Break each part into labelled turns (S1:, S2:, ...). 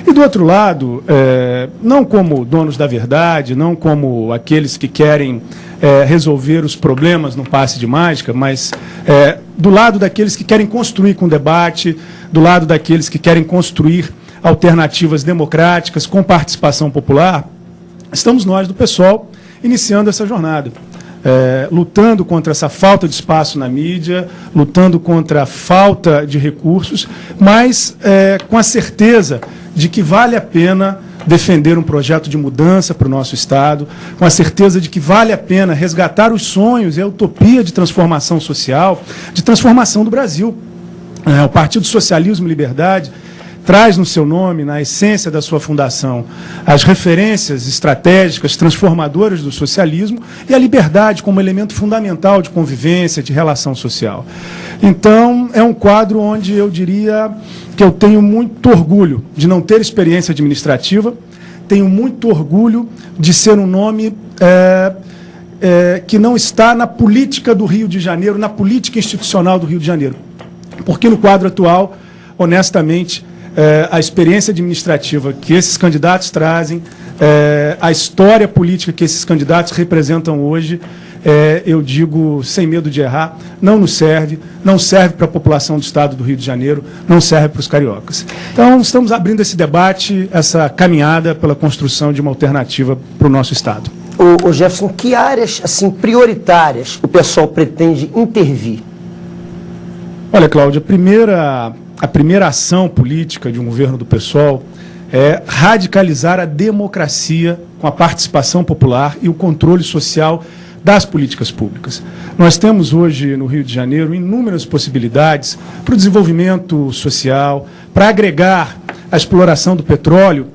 S1: E do outro lado, não como donos da verdade, não como aqueles que querem resolver os problemas no passe de mágica, mas do lado daqueles que querem construir com debate, do lado daqueles que querem construir alternativas democráticas com participação popular, estamos nós do PSOL iniciando essa jornada. Lutando contra essa falta de espaço na mídia, lutando contra a falta de recursos, mas com a certeza de que vale a pena defender um projeto de mudança para o nosso Estado, com a certeza de que vale a pena resgatar os sonhos e a utopia de transformação social, de transformação do Brasil. O Partido Socialismo e Liberdade traz no seu nome, na essência da sua fundação, as referências estratégicas transformadoras do socialismo e a liberdade como elemento fundamental de convivência, de relação social. Então, é um quadro onde eu diria que eu tenho muito orgulho de não ter experiência administrativa, tenho muito orgulho de ser um nome que não está na política do Rio de Janeiro, na política institucional do Rio de Janeiro. Porque no quadro atual, honestamente, a experiência administrativa que esses candidatos trazem, a história política que esses candidatos representam hoje, eu digo, sem medo de errar, não serve para a população do Estado do Rio de Janeiro, não serve para os cariocas. Então, estamos abrindo esse debate, essa caminhada pela construção de uma alternativa para o nosso Estado.
S2: Ô Jefferson, que áreas assim, prioritárias o pessoal pretende intervir?
S1: Olha, Cláudia, a primeira ação política de um governo do PSOL é radicalizar a democracia com a participação popular e o controle social das políticas públicas. Nós temos hoje no Rio de Janeiro inúmeras possibilidades para o desenvolvimento social, para agregar a exploração do petróleo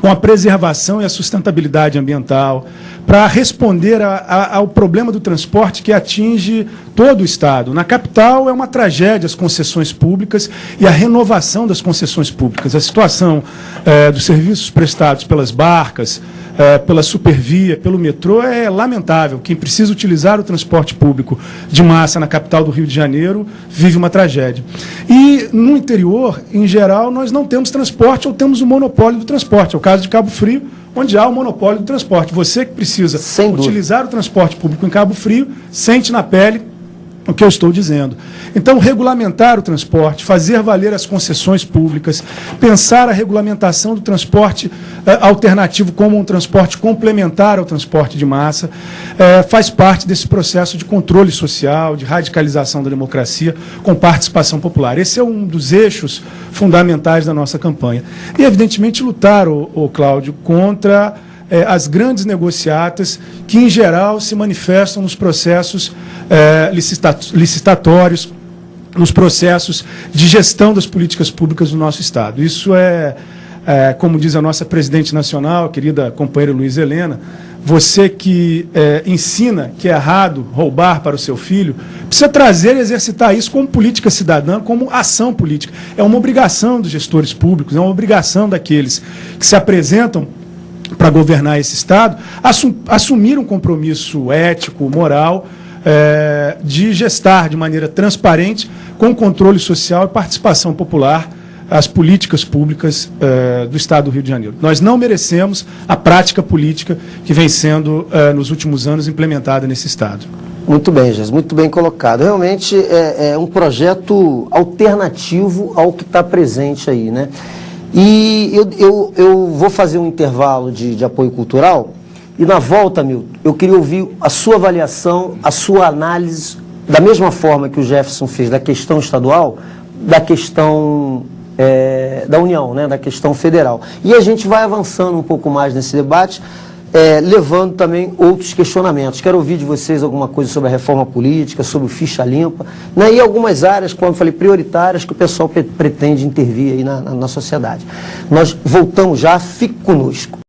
S1: com a preservação e a sustentabilidade ambiental, para responder ao problema do transporte que atinge todo o Estado. Na capital é uma tragédia as concessões públicas e a renovação das concessões públicas. A situação dos serviços prestados pelas barcas, pela Supervia, pelo metrô, é lamentável. Quem precisa utilizar o transporte público de massa na capital do Rio de Janeiro vive uma tragédia. E no interior, em geral, nós não temos transporte ou temos o monopólio do transporte. É o caso de Cabo Frio, onde há o monopólio do transporte. Você que precisa utilizar o transporte público em Cabo Frio, sente na pele o que eu estou dizendo. Então, regulamentar o transporte, fazer valer as concessões públicas, pensar a regulamentação do transporte alternativo como um transporte complementar ao transporte de massa, faz parte desse processo de controle social, de radicalização da democracia com participação popular. Esse é um dos eixos fundamentais da nossa campanha. E, evidentemente, lutar, Cláudio, contra as grandes negociatas que, em geral, se manifestam nos processos licitatórios, nos processos de gestão das políticas públicas do nosso Estado. Isso como diz a nossa presidente nacional, a querida companheira Luiz Helena, você que ensina que é errado roubar para o seu filho, precisa trazer e exercitar isso como política cidadã, como ação política. É uma obrigação dos gestores públicos, é uma obrigação daqueles que se apresentam para governar esse Estado, assumir um compromisso ético, moral, de gestar de maneira transparente, com controle social e participação popular, as políticas públicas do Estado do Rio de Janeiro. Nós não merecemos a prática política que vem sendo, nos últimos anos, implementada nesse Estado.
S2: Muito bem, Jess, muito bem colocado. Realmente é um projeto alternativo ao que está presente aí, né? E eu vou fazer um intervalo de apoio cultural e, na volta, Milton, eu queria ouvir a sua avaliação, a sua análise, da mesma forma que o Jefferson fez da questão estadual, da questão da União, né, da questão federal. E a gente vai avançando um pouco mais nesse debate, levando também outros questionamentos. Quero ouvir de vocês alguma coisa sobre a reforma política, sobre o ficha limpa, né, e algumas áreas, como eu falei, prioritárias que o pessoal pretende intervir aí na sociedade. Nós voltamos já, fique conosco.